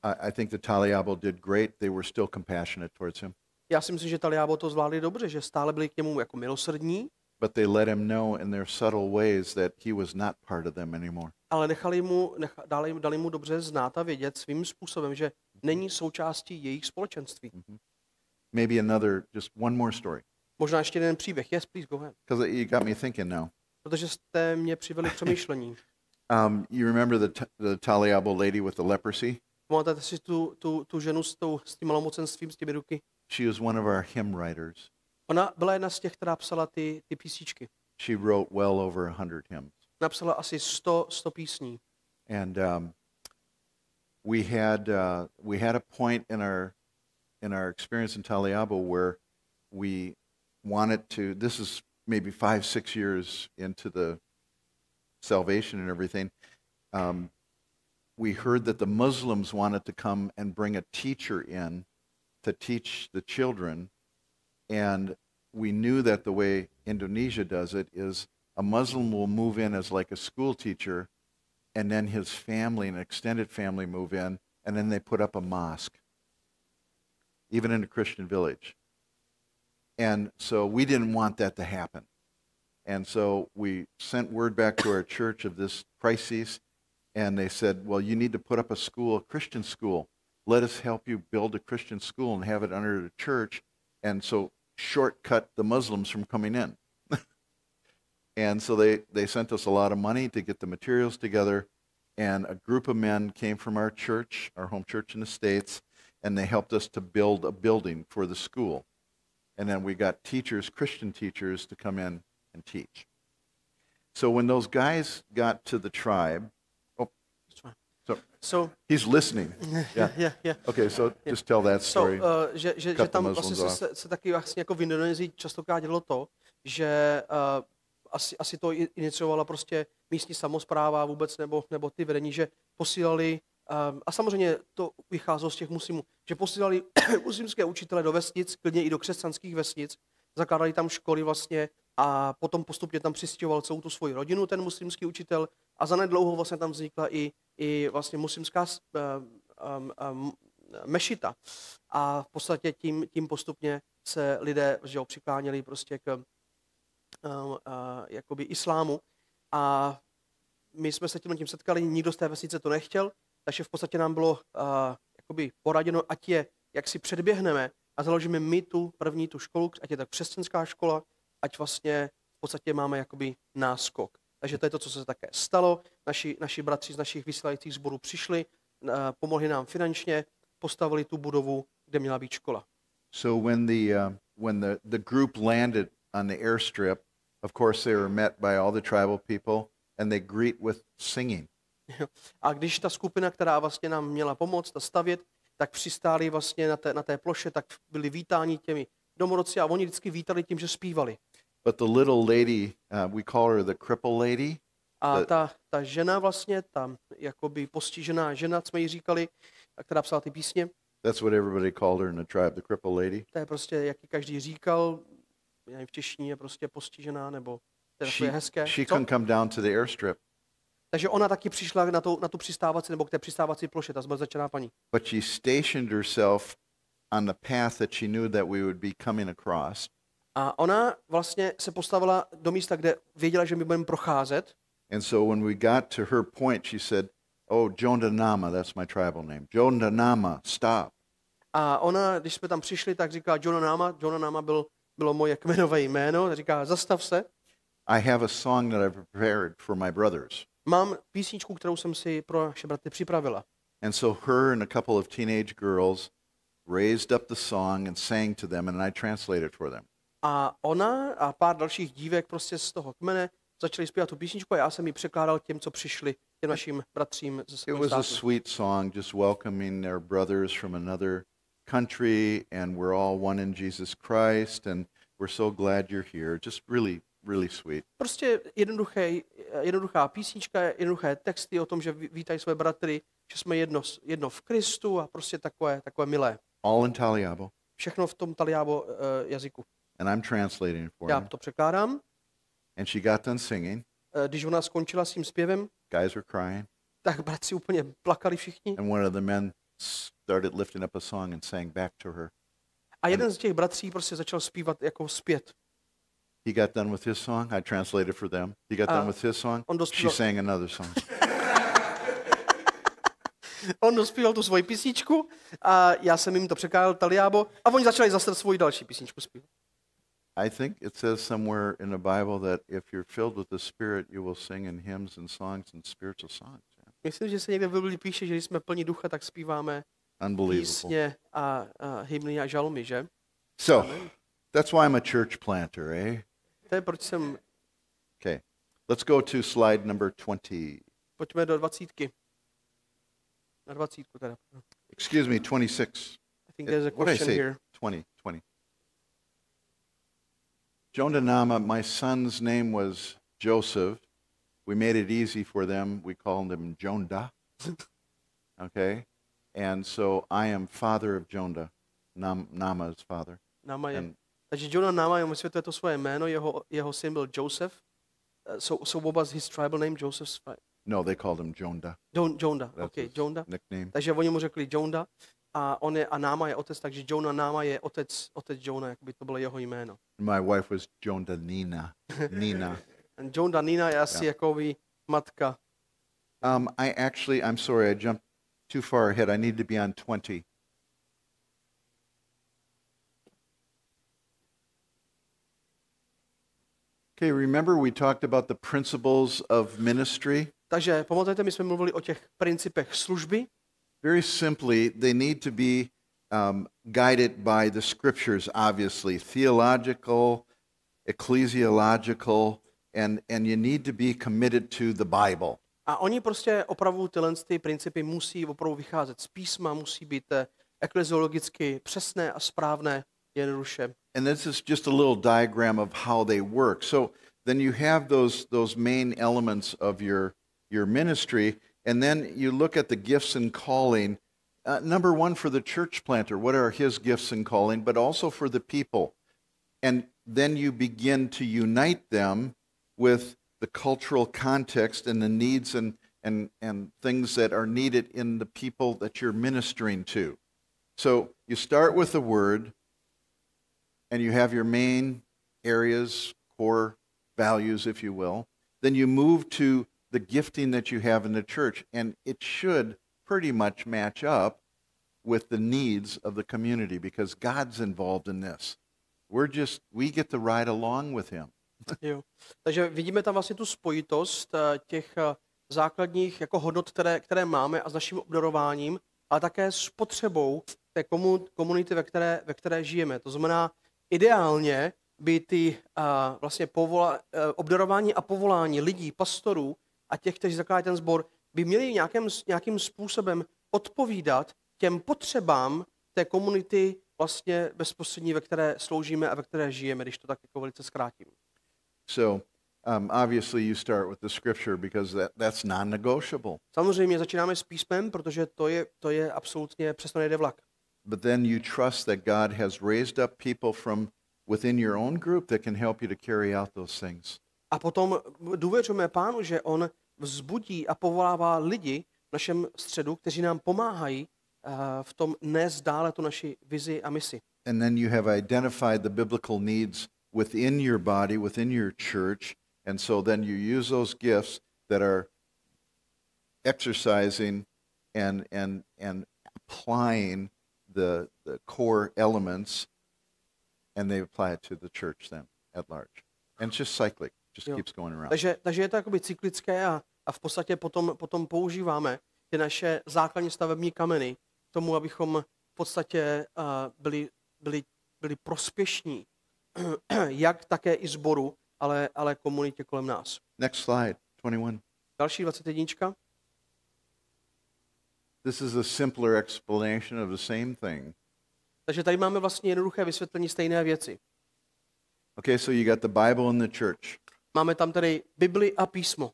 I think the Taliabo did great. They were still compassionate towards him, Já si myslím, že Taliabo to zvládli dobře, že stále byli k němu jako milosrdní, but they let him know in their subtle ways that he was not part of them anymore. ale dali mu dobře znát a vědět svým způsobem, že není součástí jejich společenství. Maybe just one more story, Možná ještě jeden příběh. Yes, please, go ahead. because you got me thinking now. Protože jste mě přivedli k přemýšlení. You remember the Taliabo lady with the leprosy? Pamatujete si tu ženu s tím malomocenstvím, s těmi ruky? She was one of our hymn writers. Ona byla jedna z těch, která psala ty písničky. She wrote well over 100 hymns. Napsala asi 100 písní. And we had a point in our experience in Taliabo where we wanted to. This is maybe 5-6 years into the salvation and everything. We heard that the Muslims wanted to come and bring a teacher in to teach the children, and we knew that the way Indonesia does it is a Muslim will move in as like a school teacher, and then his family and extended family move in, and then they put up a mosque, even in a Christian village. And so we didn't want that to happen. And so we sent word back to our church of this crisis, and they said, well, you need to put up a school, a Christian school. Let us help you build a Christian school and have it under the church, and so shortcut the Muslims from coming in. And so they sent us a lot of money to get the materials together, and a group of men came from our church, our home church in the States, and they helped us to build a building for the school. And then we got teachers, Christian teachers, to come in and teach. So when those guys got to the tribe, So he's listening. yeah. Okay, so just tell that story. Že Cut the tam Muslims vlastně off. se taky vlastně jako v Indonésii častokrát dělo to, že asi to iniciovala prostě místní samospráva vůbec, nebo ty vedení, že posílali, a samozřejmě to vycházelo z těch muslimů, že posílali muslimské učitele do vesnic, klidně i do křesťanských vesnic, zakládali tam školy vlastně a potom postupně tam přistěhoval celou tu svoji rodinu, ten muslimský učitel, a zanedlouho vlastně tam vznikla i vlastně muslimská mešita. A v podstatě tím postupně se lidé přikláněli prostě k jakoby islámu. A my jsme se tím setkali, nikdo z té vesnice to nechtěl, takže v podstatě nám bylo jakoby poraděno, ať je, jak si předběhneme a založíme my tu školu, ať je tak křesťanská škola, ať vlastně v podstatě máme jakoby náskok. Takže to je to, co se také stalo. Naši bratři z našich vysílajících sborů přišli, pomohli nám finančně, postavili tu budovu, kde měla být škola. So when the group landed on the airstrip, of course they were met by all the tribal people, and they greet with singing. A když ta skupina, která vlastně nám měla pomoct a stavět, tak přistáli vlastně na té ploše, tak byli vítáni těmi domorodci a oni vždycky vítali tím, že zpívali. But the little lady, we call her the cripple lady. A ta žena vlastně, ta jakoby postižená žena, jsme jí říkali, která psala ty písně. That's what everybody called her in the tribe, the crippled lady. To je prostě, jak ji každý říkal, já nevím, v češtině je prostě postižená, nebo to je takové hezké. She Co? couldn't come down to the airstrip, Takže ona taky přišla na tu přistávací, nebo k té přistávací ploše, ta zmrzačená paní. but she stationed herself on the path that she knew that we would be coming across. A ona vlastně se postavila do místa, kde věděla, že my budeme procházet. And so when we got to her point, she said, "Oh, Jondanama, that's my tribal name. Jondanama, stop." A ona, když jsme tam přišli, tak říká Jonanama bylo moje kmenové jméno, tak říká, zastav se. I have a song that I've prepared for my brothers. Mám písničku, kterou jsem si pro naše bratry připravila. And so her and a couple of teenage girls raised up the song and sang to them, and I translated for them. A ona a pár dalších dívek prostě z toho kmene začali zpívat tu písničku a já jsem ji překládal těm, co přišli, těm našim bratřím ze It svého was a státu. sweet song, just welcoming their brothers from another country, and we're all one in Jesus Christ, and we're so glad you're here. Just really, really sweet. Prostě jednoduchá písnička, jednoduché texty o tom, že vítají své bratry, že jsme jedno v Kristu a prostě takové milé. All in Taliabo, Všechno v tom Taliabo jazyku. and I'm translating it for Já them. to překládám. And she got done singing. Když ona skončila s tím zpěvem, Guys were crying, tak bratři úplně plakali všichni. and one of the men started lifting up a song and sang back to her. A jeden z těch bratří prostě začal zpívat jako zpět. He got done with his song. I translated for them. He got done with his song. on She sang another song. On dospíval tu svoji písničku a já jsem jim to překládal Taliabo a oni začali zase svoji další písničku zpívat. I think it says somewhere in the Bible that if you're filled with the Spirit, you will sing in hymns and songs and spiritual songs. Myslím, že se někde v Bibli píše, že když jsme plní ducha, tak zpíváme Unbelievable. písně a hymny a žalmy, že? So that's why I'm a church planter, eh? To je proč jsem... Okay. Let's go to slide number 20. Pojďme do 20. Na 20 teda. Excuse me, 26. I think there's a What did I question say? here. 20. Jondanama, my son's name was Joseph. We made it easy for them. We called him Jonda. Okay? And so I am father of Jonda. Nama's father. Náma je. And Takže Jonah Náma, jemu vysvětluje to svoje jméno, jeho syn byl Joseph. So what was his tribal name? Joseph's no, they called him Jonda. Jonda, That's okay, his Jonda. nickname. Takže oni mu řekli Jonda a Náma je otec, takže Jonah Náma je otec Jonah, jak by to bylo jeho jméno. My wife was Jonda Nina. Nina. And Jonda Nina je asi jako matka. I'm sorry, I jumped too far ahead. I need to be on 20. Okay, remember we talked about the principles of ministry? Takže pamatujete, my jsme mluvili o těch principech služby. Very simply, they need to be guided by the scriptures, obviously, theological, ecclesiological, and you need to be committed to the Bible. A oni prostě opravdu ty principy musí opravdu vycházet z písma, musí být ekleziologicky přesné a správné, jednoduše. And this is just a little diagram of how they work. So then you have those main elements of your ministry, and then you look at the gifts and calling. Number one, for the church planter, what are his gifts and calling, but also for the people. And then you begin to unite them with the cultural context and the needs and things that are needed in the people that you're ministering to. So you start with the word, and you have your main areas, core values, if you will. Then you move to the gifting that you have in the church, and it should pretty much match up with the needs of the community because God's involved in this. We get to ride along with him. Jo. Takže vidíme tam vlastně tu spojitost těch základních jako hodnot, které máme a s naším obdarováním, ale také s potřebou té komunity, ve které žijeme. To znamená, ideálně by ty vlastně obdarování a povolání lidí, pastorů a těch, kteří zakládají ten sbor, by měli nějakým způsobem odpovídat těm potřebám té komunity vlastně bezprostřední, ve které sloužíme a ve které žijeme, když to tak jako velice zkrátím. So Obviously, you start with the scripture because that's non-negotiable. Samozřejmě začínáme s písmem, protože to je absolutně přesně nejde vlak. But then you trust that God has raised up people from within your own group that can help you to carry out those things. A potom důvěřujeme Pánu, že on vzbudí a povolává lidi v našem středu, kteří nám pomáhají v tom nést dále tu naši vizi a misi. And then you have identified the biblical needs within your body, within your church, and so then you use those gifts that are exercising and applying the core elements, and they apply it to the church then at large. And it's just cyclic, just keeps going around. Takže je to jakoby cyklické a v podstatě potom používáme ty naše základní stavební kameny k tomu, abychom v podstatě byli prospěšní, jak také i sboru, ale komunitě kolem nás. Next slide, 21. Další 21. This is a simpler explanation of the same thing. Takže tady máme vlastně jednoduché vysvětlení stejné věci. Okay, so you got the Bible and the church. Máme tam tedy Bibli a písmo.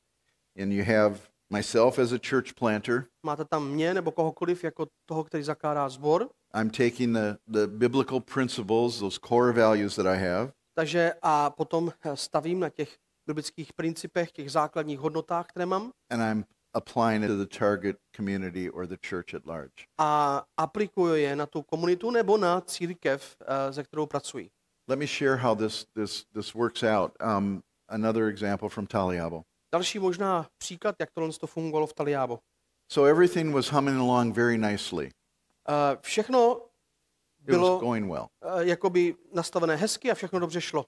And you have myself as a church planter. Máte tam mě nebo kohokoliv jako toho, který zakládá sbor. I'm taking the biblical principles, those core values that I have. Takže a potom stavím na těch biblických principech, těch základních hodnotách, které mám. And I'm applying it to the target community or the church at large. A aplikuju je na tu komunitu nebo na církev, se kterou pracuji. Let me share how this works out. Another example from Taliabo. Další možná příklad, jak tohle fungovalo v Taliabo. So everything was humming along very nicely. Všechno It was bylo going well. jakoby nastavené hezky a všechno dobře šlo.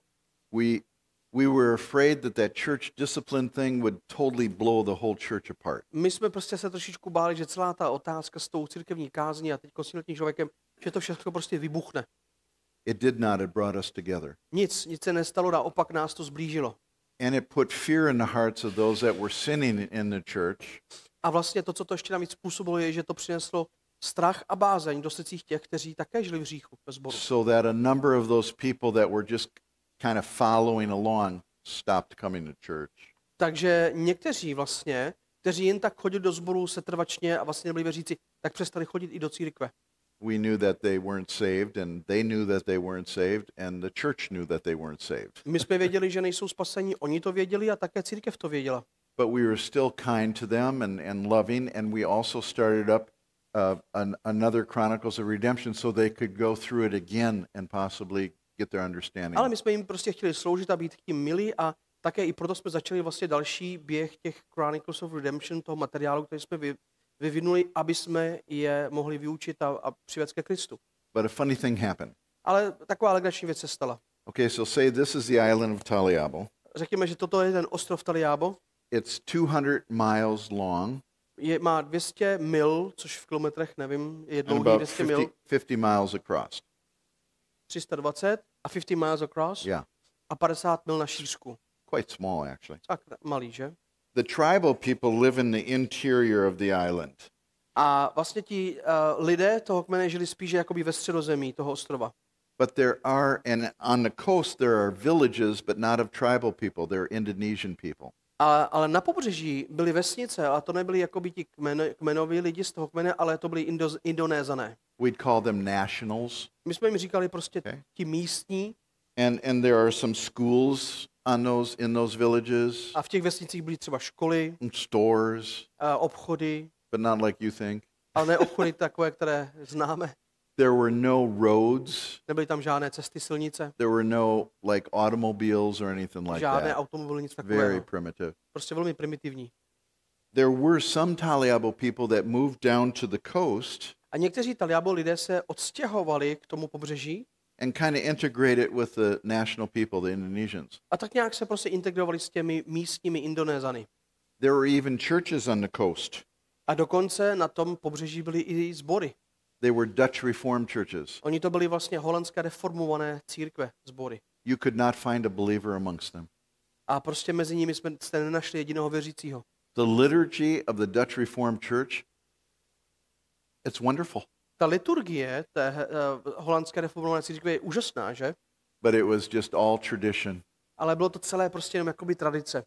We were afraid that church discipline thing would totally blow the whole church apart. My jsme prostě se trošičku báli, že celá ta otázka s tou církevní kázní a teď s tím člověkem, že to všechno prostě vybuchne. It did not. It brought us together. Nic se nestalo, naopak nás to zblížilo. And it put fear in the hearts of those that were sinning in the church. A vlastně to, co to ještě navíc způsobilo, je, že to přineslo strach a bázeň do srdcích těch, kteří také žili v hříchu ve sboru. So that a number of those people that were just kind of following along stopped coming to church. Takže někteří vlastně, kteří jen tak chodili do sboru setrvačně a vlastně nebyli věřící, tak přestali chodit i do církve. We knew that they weren't saved, and they knew that they weren't saved, and the church knew that they weren't saved. My jsme věděli, že nejsou spaseni, oni to věděli a také církev to věděla. But we were still kind to them and loving, and we also started up another Chronicles of Redemption so they could go through it again and possibly get their understanding. Ale my jsme jim prostě chtěli sloužit a být tím milí a také i proto jsme začali vlastně další běh těch Chronicles of Redemption, toho materiálu, který jsme vyvinuli, aby jsme je mohli vyučit a přivést ke Kristu. But a funny thing happened. Ale taková legrační věc se stala. Okay, so say this is the island of Taliabo. Řekněme, že toto je ten ostrov Taliabo. It's 200 miles long. Má 200 mil, což v kilometrech, nevím, je And dlouhý about 200 mil. 50 miles across. 320 a 50 miles across. Yeah, A 50 mil na šířku. quite small actually. Tak malý, že? The tribal people live in the interior of the island. A vlastně ti lidé toho kmene žili spíše jakoby ve středozemí toho ostrova. But there are, and on the coast there are villages, but not of tribal people. They're Indonesian people. Ale na pobřeží byly vesnice, a to nebyli jakoby ti kmenoví lidi z toho kmene, ale to byli Indonézané. We'd call them nationals. My jsme jim říkali prostě Okay. ti místní. And there are some schools in those villages, A v těch vesnicích byly třeba školy, and stores, obchody, but not like you think. ale ne obchody takové, které známe. There were no roads. Nebyly tam žádné cesty, silnice, There were no like automobiles or anything like žádné that. automobily, nic Very takového. primitive. Prostě velmi primitivní. There were some Taliabo people that moved down to the coast A někteří Taliabo lidé se odstěhovali k tomu pobřeží and kind of integrated with the national people, the Indonesians. a tak nějak se prostě integrovali s těmi místními Indonézany. There were even churches on the coast. A dokonce na tom pobřeží byly i sbory. They were Dutch Reformed churches. Oni to byly vlastně holandské reformované církve, sbory. You could not find a believer amongst them. A prostě mezi nimi jste nenašli jediného věřícího. The liturgy of the Dutch Reformed Church, it's wonderful, Ta liturgie té holandské reformované církve je úžasná, že? but it was just all tradition. ale bylo to celé prostě jenom jakoby tradice.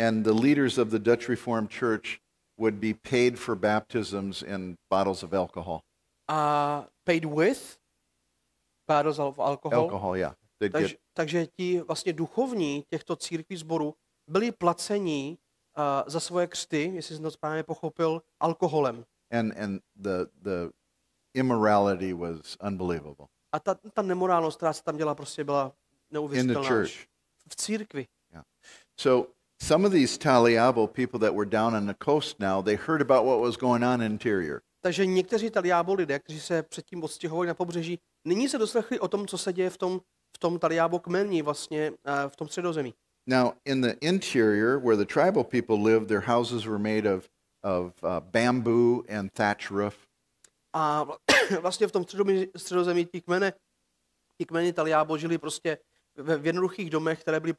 And the leaders of the Dutch Reformed Church would be paid for baptisms in bottles of alcohol. A paid with bottles of alcohol. Alcohol, yeah. They'd get, Takže ti vlastně duchovní těchto církví sborů byli placení za svoje křty, jestli jsem to správně pochopil, alkoholem. and the immorality was unbelievable. A ta nemorálnost, která se tam dělala, prostě byla In the neuvěřitelná. church. V církvi. So some of these Taliabo people that were down on the coast now, they heard about what was going on interior. Takže někteří Taliábo lidé, kteří se předtím odstěhovali na pobřeží, nyní se doslechli o tom, co se děje v tom Taliábo kmeni, vlastně v tom středozemí. Now, in the interior, where the tribal people lived, their houses were made of bamboo and thatch roof. A vlastně v tom středozemí ti kmeni Taliábo žili prostě v jednoduchých domech, které byly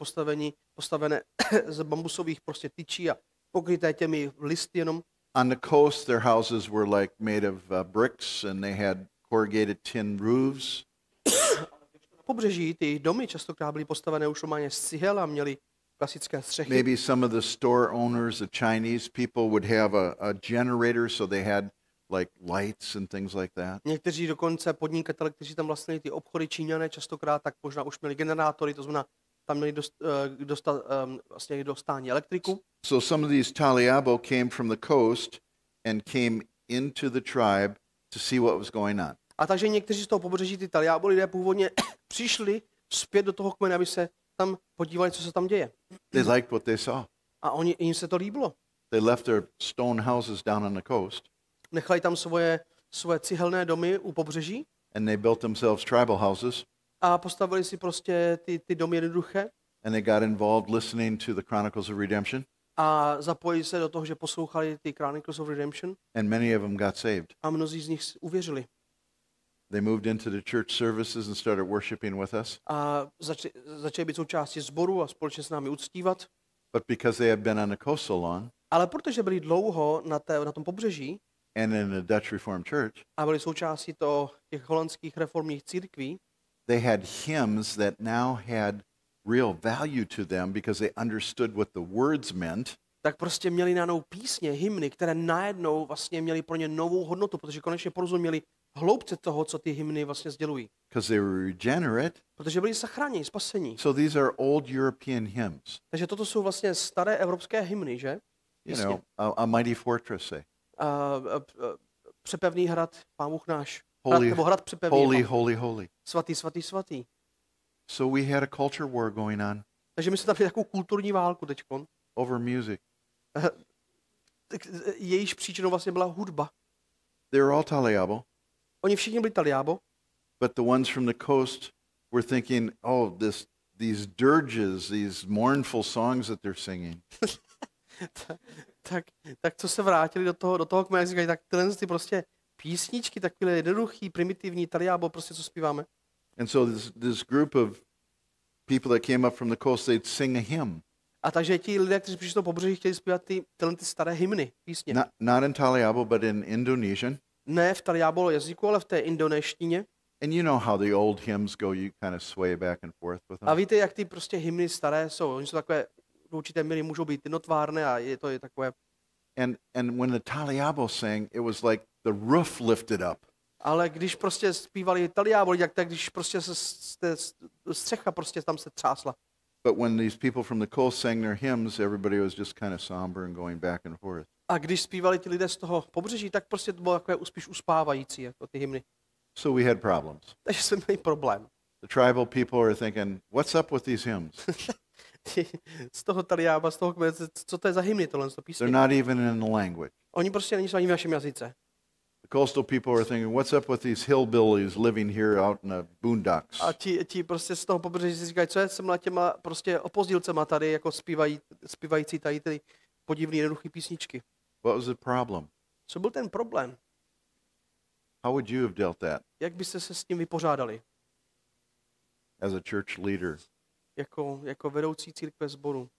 postavené z bambusových prostě tyčí a pokryté těmi listy jenom. On the coast, their houses were like made of bricks, and they had corrugated tin roofs. Na pobřeží ty domy častokrát byly postavené už normálně z cihel a měly klasické střechy. Maybe some of the store owners, the Chinese people, would have a generator, so they had like lights and things like that. Někteří dokonce podnikatelé, kteří tam vlastnili ty obchody Číňané častokrát, tak možná už měli generátory, to znamená, tam měli vlastně dostání elektriku. So some of these Taliabo came from the coast and came into the tribe to see what was going on. A takže někteří z toho pobřeží, ty Taliábo lidé původně přišli zpět do toho kmene, aby se tam podívali, co se tam děje. They liked what they saw. A jim se to líbilo. They left their stone houses down on the coast, Nechali tam svoje cihelné domy u pobřeží and they built themselves tribal houses, a postavili si prostě ty domy jednoduché and they got involved listening to the Chronicles of Redemption, a zapojili se do toho, že poslouchali ty Chronicles of Redemption and many of them got saved. a mnozí z nich uvěřili. They moved into the church services and started worshiping with us. A začali být součástí sboru a společně s námi uctívat. But because they had been on the coast so long Ale protože byli dlouho na tom pobřeží and in the Dutch Reformed Church, a byli součástí těch holandských reformních církví, they had hymns that now had real value to them because they understood what the words meant. tak prostě měli najednou písně, hymny, které najednou vlastně měly pro ně novou hodnotu, protože konečně porozuměli hloubce toho, co ty hymny vlastně sdělují. Because they were regenerate. Protože byli zachráněni, spasení. So these are old European hymns. Takže toto jsou vlastně staré evropské hymny, že? You know, a mighty fortress, say. Přepevný hrad, Pán Bůh náš. Holy, Nebo hrad přepevný. holy, holy, holy. Svatý, svatý, svatý. So we had a culture war going on Takže my jsme tam měli takovou kulturní válku teďkon. over music. Jejíž příčinou vlastně byla hudba. They were all Taliabo, Oni všichni byli Taliábo, but the ones from the coast were thinking, oh, these dirges, these mournful songs that they're singing. tak co se vrátili do toho kmene, říkají, tak tyhle ty prostě písničky, takové jednoduchý, primitivní Taliábo, prostě co zpíváme. And so this group of people that came up from the coast, they'd sing a hymn. A takže ti lidé, kteří přišli do pobřeží, chtěli zpívat tyhle ty staré hymny, písně. Not in Taliabo, but in Indonesian. Ne v Taliábo jazyku, ale v té indonéštině. And you know how the old hymns go, you kind of sway back and forth with them. A víte, jak ty prostě hymny staré jsou. Oni jsou takové, do určité míry můžou být jednotvárné a je takové. And when the Taliabo sang, it was like the roof lifted up. Ale když prostě zpívali Taliábo, tak když prostě střecha prostě tam se třásla. But when these people from the coast sang their hymns, everybody was just kind of somber and going back and forth. A když zpívali ti lidé z toho pobřeží, tak prostě to bylo takové spíš uspávající, jako ty hymny. So we had problems. Takže jsme měli problém. The tribal people are thinking, what's up with these hymns? Z toho Taliába, z toho kmene, co to je za hymny, tohle to písně? They're not even in the language. Oni prostě není ani v našem jazyce. The coastal people are thinking, what's up with these hillbillies living here out in the boondocks? A ti prostě z toho pobřeží si říkají, co je s těma prostě opozdilcema tady, jako zpívající tady ty podivné jednoduché písničky. What was the problem? Co byl ten problém? How would you have dealt that Jak byste se s tím vypořádali? as a church leader? Jako vedoucí církve sboru.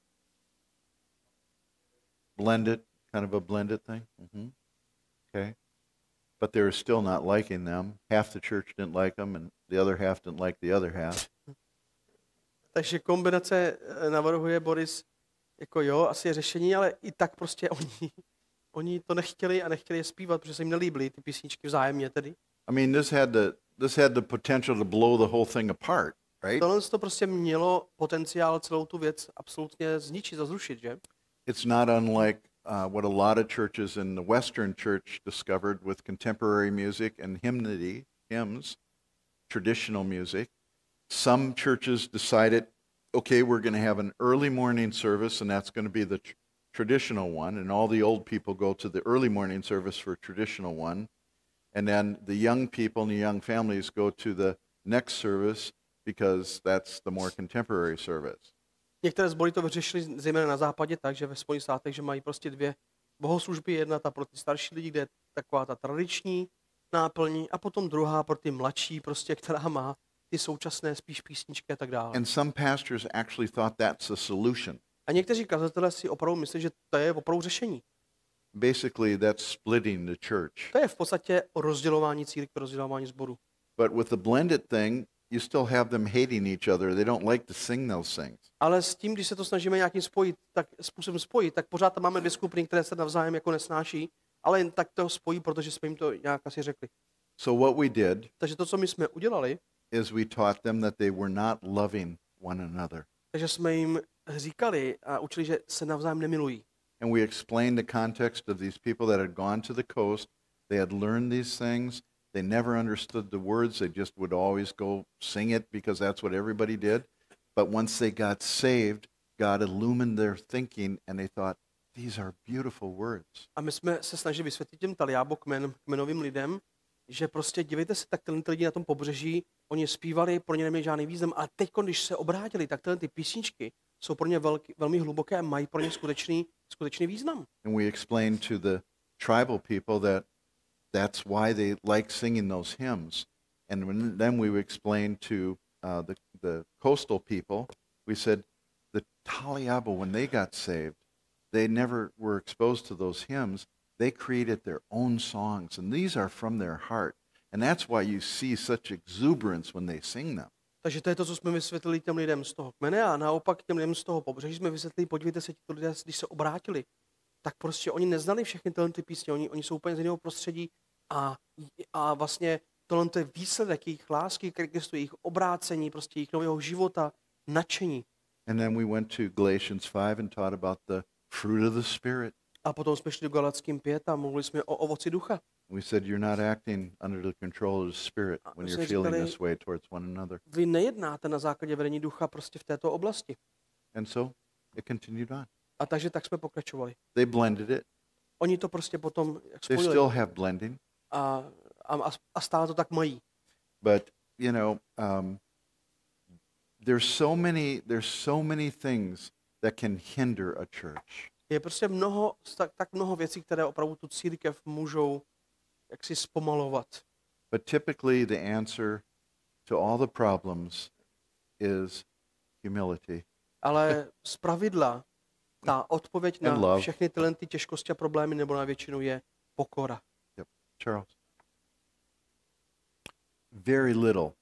Blended, kind of a blended thing? Okay. But they were still not liking them. Half the church didn't like them, and the other half didn't like the other half. Takže kombinace navrhuje Boris, jako jo, asi je řešení, ale i tak prostě oni to nechtěli a nechtěli je zpívat, protože se jim nelíbily ty písničky vzájemně tedy. I mean, this had the potential to blow the whole thing apart, right? Tohle to prostě mělo potenciál celou tu věc absolutně zničit a zrušit, že? It's not unlike what a lot of churches in the Western Church discovered with contemporary music and hymns, traditional music. Some churches decided, okay, we're going to have an early morning service, and that's going to be the traditional one, and all the old people go to the early morning service for a traditional one, and then the young people and the young families go to the next service because that's the more contemporary service. Některé sbory to vyřešili zejména na západě tak, že ve Spojených státech, že mají prostě dvě bohoslužby, jedna ta pro ty starší lidi, kde je taková ta tradiční náplň, a potom druhá pro ty mladší, prostě, která má ty současné spíš písničky a tak dále. And some pastors actually thought that's a solution. A někteří kazatelé si opravdu myslí, že to je opravdu řešení. Basically, that's splitting the church. To je v podstatě rozdělování církve, rozdělování sboru. But with the blended thing, you still have them hating each other. They don't like to sing those things. Ale s tím, když se to snažíme nějakým způsobem spojit, tak pořád tam máme dvě skupiny, které se navzájem jako nesnáší, ale jen tak to spojí, protože jsme jim to nějak asi řekli. So what we did Takže to, co my jsme udělali, is we taught them that they were not loving one another. takže jsme jim říkali a učili, že se navzájem nemilují. And we explained the context of these people that had gone to the coast. They had learned these things. They never understood the words. They just would always go sing it because that's what everybody did. But once they got saved, God illumined their thinking and they thought, these are beautiful words. A my jsme se snažili vysvětlit těm Taliábo kmenovým lidem, že prostě dívejte se, tak tyhle lidi na tom pobřeží, oni zpívali, pro ně neměli žádný význam, a teď, když se obrátili, tak tyhle ty písničky jsou pro ně velmi hluboké a mají pro ně skutečný význam. And we explained to the tribal people that that's why they like singing those hymns. And then we explained to the coastal people, we said, the Taliabo, when they got saved, they never were exposed to those hymns. They created their own songs, and these are from their heart. And that's why you see such exuberance when they sing them. Takže to je to, co jsme vysvětlili těm lidem z toho kmene, a naopak těm lidem z toho pobřeží jsme vysvětlili, podívejte se, ti lidé, když se obrátili, tak prostě oni neznali všechny tyhle ty písně, oni jsou úplně z jiného prostředí a vlastně tohle je výsledek jejich lásky k Kristu, jejich obrácení, prostě jejich nového života, nadšení. And then we went to Galatians 5 and taught about the fruit of the Spirit. A potom jsme šli do Galackým 5 a mluvili jsme o ovoci ducha. We said you're not acting under the control of the Spirit when you're feeling this way towards one another. Vy nejednáte na základě vedení ducha prostě v této oblasti. And so it continued on. A takže tak jsme pokračovali. They blended it. Oni to prostě potom They spojili still have blending. A stále to tak mají. But, you know, there's so many things that can hinder a church. Je prostě tak mnoho věcí, které opravdu tu církev můžou jaksi zpomalovat. But typically the answer to all the problems is humility. Ale zpravidla ta odpověď And na love. všechny tyhle ty těžkosti a problémy nebo na většinu je pokora. Yep. Charles. Very little.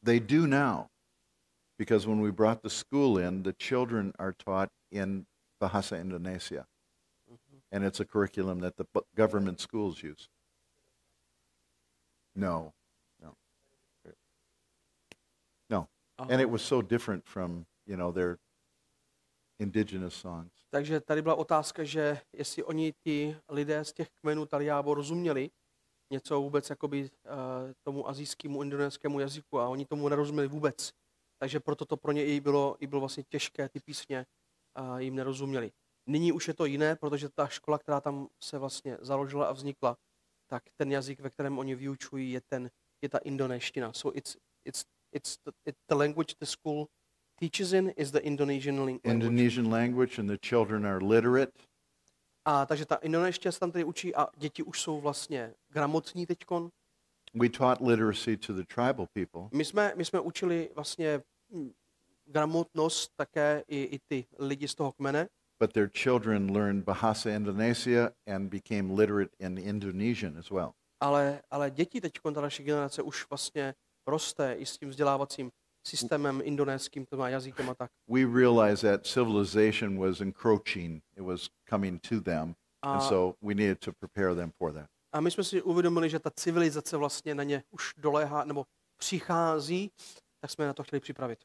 They do now. Because when we brought the school in, the children are taught in Bahasa Indonesia. And it's a curriculum that the government schools use. No. And it was so different from, you know, their indigenous songs. Takže tady byla otázka, že jestli oni ti lidé z těch kmenů Taliábo rozuměli něco vůbec jakoby tomu asijskému indonéskému jazyku, a oni tomu nerozuměli vůbec. Takže proto to pro ně i bylo vlastně těžké, ty písně jim nerozuměli. Nyní už je to jiné, protože ta škola, která tam se vlastně založila a vznikla, tak ten jazyk, ve kterém oni vyučují, je ta indonéština. So it's the language the school teaches in is the Indonesian language. Indonesian language, and the children are literate. A takže ta indonéština se tam tady učí a děti už jsou vlastně gramotní teďkon. We taught literacy to the tribal people. My jsme učili vlastně gramotnost také i ty lidi z toho kmene. But their children learned Bahasa Indonesia and became literate in Indonesian as well. Ale děti teď, ta naše generace už vlastně roste i s tím vzdělávacím systémem indonéským, to má jazykem a tak. we realized that civilization was encroaching. It was coming to them. And so we needed to prepare them for that. A my jsme si uvědomili, že ta civilizace vlastně na ně už doléhá nebo přichází, tak jsme na to chtěli připravit.